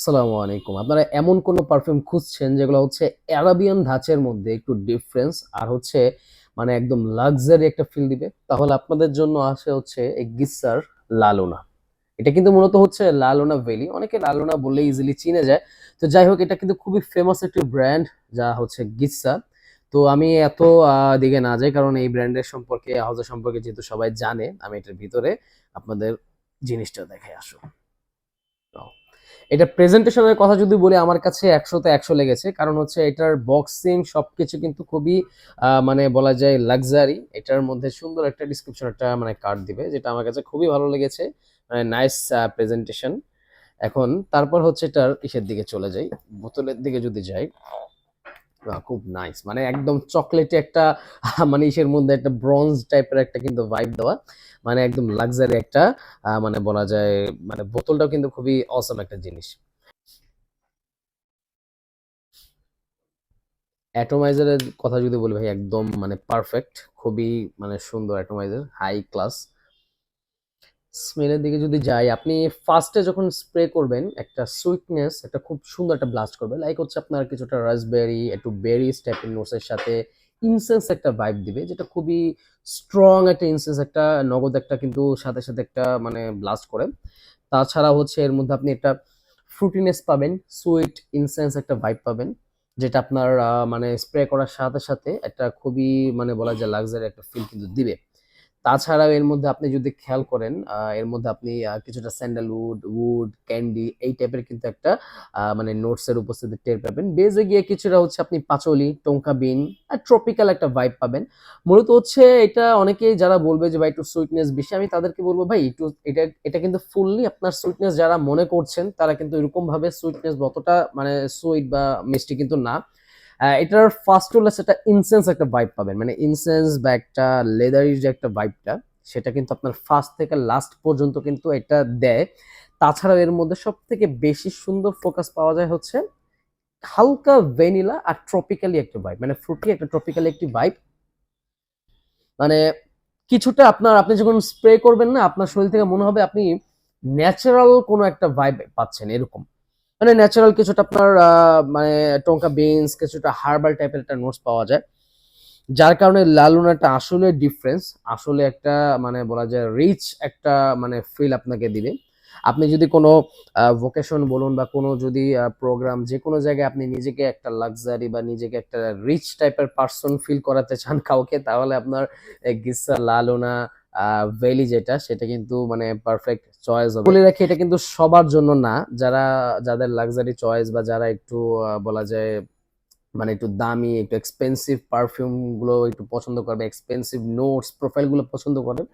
আসসালামু আলাইকুম। আপনারা এমন কোন পারফিউম খুঁজছেন যেগুলো হচ্ছে অ্যারাবিয়ান ধাঁচের মধ্যে একটু ডিফারেন্স আর হচ্ছে মানে একদম লাক্সারি একটা ফিল দিবে, তাহলে আপনাদের জন্য আসে হচ্ছে এই গিসার লালুনা। এটা কিন্তু মূলত হচ্ছে লালুনা ভ্যালি, অনেকে লালুনা বললে ইজিলি চিনে যায়। তো যাই হোক, এটা কিন্তু খুবই ফেমাস একটি ব্র্যান্ড যা হচ্ছে গিসা। তো আমি এত দিকে না যাই, কারণ এই ব্র্যান্ডের সম্পর্কে হাউজের সম্পর্কে যেহেতু সবাই জানে, আমি এটার ভিতরে আপনাদের জিনিসটা দেখাই আসো। এটা প্রেজেন্টেশনের কথা যদি বলি, আমার কাছে 100-তে 100 লেগেছে। কারণ হচ্ছে এটার বক্সিং সবকিছু কিন্তু খুবই মানে বলা যায় লাক্সারি। এটার মধ্যে সুন্দর একটা ডিসক্রিপশন, একটা মানে কার্ড দিবে, যেটা আমার কাছে খুবই ভালো লেগেছে। মানে নাইস প্রেজেন্টেশন। এখন তারপর হচ্ছে এটার ইসের দিকে চলে যাই, বোতলের দিকে যদি যাই, খুব নাইস, মানে একদম চকলেটে একটা মানে ইসের মধ্যে একটা ব্রোঞ্জ টাইপের একটা কিন্তু ভাইব দেওয়া, মানে একদম লাক্সারি একটা মানে বলা যায়। মানে বোতলটাও কিন্তু খুবই অসম একটা জিনিস। অ্যাটমাইজারের কথা যদি বলি ভাই, একদম মানে পারফেক্ট, খুবই মানে সুন্দর অ্যাটমাইজার, হাই ক্লাস। স্মেলের দিকে যদি যাই, আপনি ফার্স্টে যখন স্প্রে করবেন একটা সুইটনেস, একটা খুব সুন্দর একটা ব্লাস্ট করবে, লাইক হচ্ছে আপনার কিছুটা রাসবেরি, একটু বেরিজ টাইপের নোটসের সাথে ইনসেন্স একটা ভাইব দিবে, যেটা খুবই স্ট্রং একটা ইনসেন্স, একটা নগদ একটা কিন্তু সাথে সাথে একটা মানে ব্লাস্ট করে। তাছাড়া হচ্ছে এর মধ্যে আপনি একটা ফ্রুটিনেস পাবেন, সুইট ইনসেন্স একটা ভাইব পাবেন, যেটা আপনার মানে স্প্রে করার সাথে সাথে একটা খুবই মানে বলা যায় লাক্সারি একটা ফিল কিন্তু দিবে। তাছাড়াও এর মধ্যে আপনি যদি খেয়াল করেন, এর মধ্যে আপনি কিছুটা স্যান্ডালউড, উড, ক্যান্ডি এই টাইপের কিন্তু একটা মানে নোটস এর উপস্থিতি টের পাবেন। বেজে গিয়ে কিছুটা হচ্ছে আপনি পাচলি, টংকা বিন আর ট্রপিক্যাল একটা ভাইব পাবেন। মূলত হচ্ছে এটা অনেকেই যারা বলবে যে ভাই একটু সুইটনেস বেশি, আমি তাদেরকে বলবো ভাই একটু এটা এটা কিন্তু ফুললি আপনার সুইটনেস যারা মনে করছেন তারা কিন্তু এরকম ভাবে সুইটনেস অতটা মানে সুইট বা মিষ্টি কিন্তু না। এটার ফার্স্ট হলে সেটা ইনসেন্স একটা ভাইব পাবেন, মানে ইনসেন্স বা একটা লেদারি যে একটা ভাইবটা, সেটা কিন্তু আপনার ফার্স্ট থেকে লাস্ট পর্যন্ত কিন্তু এটা দেয়। তাছাড়াও এর মধ্যে সব থেকে বেশি সুন্দর ফোকাস পাওয়া যায় হচ্ছে হালকা ভ্যানিলা আর ট্রপিক্যালি একটা ভাইব, মানে ফ্রুটি একটা ট্রপিক্যালি একটি ভাইব। মানে কিছুটা আপনি যখন স্প্রে করবেন না, আপনার শরীর থেকে মনে হবে আপনি ন্যাচারাল কোনো একটা ভাইব পাচ্ছেন এরকম। মানে ন্যাচারাল কিছুটা আপনার মানে টঙ্কা বিনস, কিছুটা হার্বাল টাইপের একটা নোটস পাওয়া যায়, যার কারণে লালুনাটা আসলে ডিফারেন্স, আসলে একটা মানে বলা যায় রিচ একটা মানে ফিল আপনাকে দিবে। আপনি যদি কোনো ভোকেশন বলুন বা কোনো যদি প্রোগ্রাম, যে কোনো জায়গায় আপনি নিজেকে একটা লাক্সারি বা নিজেকে একটা রিচ টাইপের পার্সন ফিল করাতে চান কাউকে, তাহলে আপনার গিসা লালুনা ভ্যালি যেটা, সেটা কিন্তু মানে পারফেক্ট চয়েস হবে। বলে রাখি, এটা কিন্তু সবার জন্য না। যাদের লাক্সারি চয়েস বা যারা একটু বলা যায় মানে একটু দামি, একটু এক্সপেন্সিভ পারফিউম গুলো একটু পছন্দ করবে, এক্সপেন্সিভ নোটস প্রোফাইল গুলো পছন্দ করেন,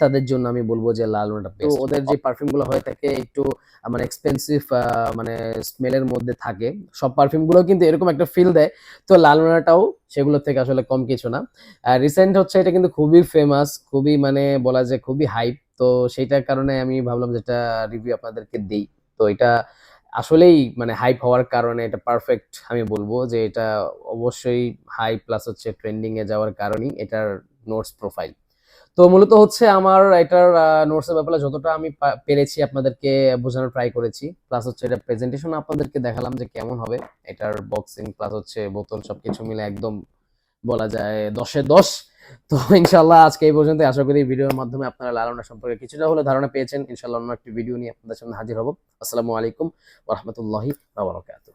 তাদের জন্য আমি বলবো যে লালুনাটা বেস্ট। তো ওদের যে পারফিউম গুলো হয়ে থাকে একটু মানে এক্সপেন্সিভ মানে স্মেলের মধ্যে থাকে, সব পারফিউম গুলো কিন্তু এরকম একটা ফিল দেয়। তো লালুনাটাও সেগুলো থেকে আসলে কম কিছু না। রিসেন্ট হচ্ছে এটা কিন্তু খুবই ফেমাস, খুবই মানে বলা যায় খুবই হাইপ। তো সেইটার কারণে আমি ভাবলাম যেটা রিভিউ আপনাদেরকে দেই। তো এটা আসলেই মানে হাইপ হওয়ার কারণে এটা পারফেক্ট, আমি বলবো যে এটা অবশ্যই হাই প্লাস হচ্ছে ট্রেন্ডিং এ যাওয়ার কারণেই এটার নোটস প্রোফাইল। তো মূলত হচ্ছে আমার এটার নোটস এর ব্যাপারে যতটা আমি পেরেছি আপনাদেরকে বোঝানোর ট্রাই করেছি, প্লাস হচ্ছে এটা প্রেজেন্টেশন আপনাদেরকে দেখালাম যে কেমন হবে। এটার বক্সিং প্লাস হচ্ছে বোতল সবকিছু মিলে একদম বলা যায় 10-এ 10। তো ইনশাল্লাহ আজকে এই পর্যন্ত। আশা করি ভিডিওর মাধ্যমে আপনারা লালনা সম্পর্কে কিছুটা হলে ধারণা পেয়েছেন। ইনশাল্লাহ অন্য একটি ভিডিও নিয়ে আপনাদের সামনে হাজির হব। আসসালামু আলাইকুম ওয়া রাহমাতুল্লাহি ওয়া বারাকাতুহু।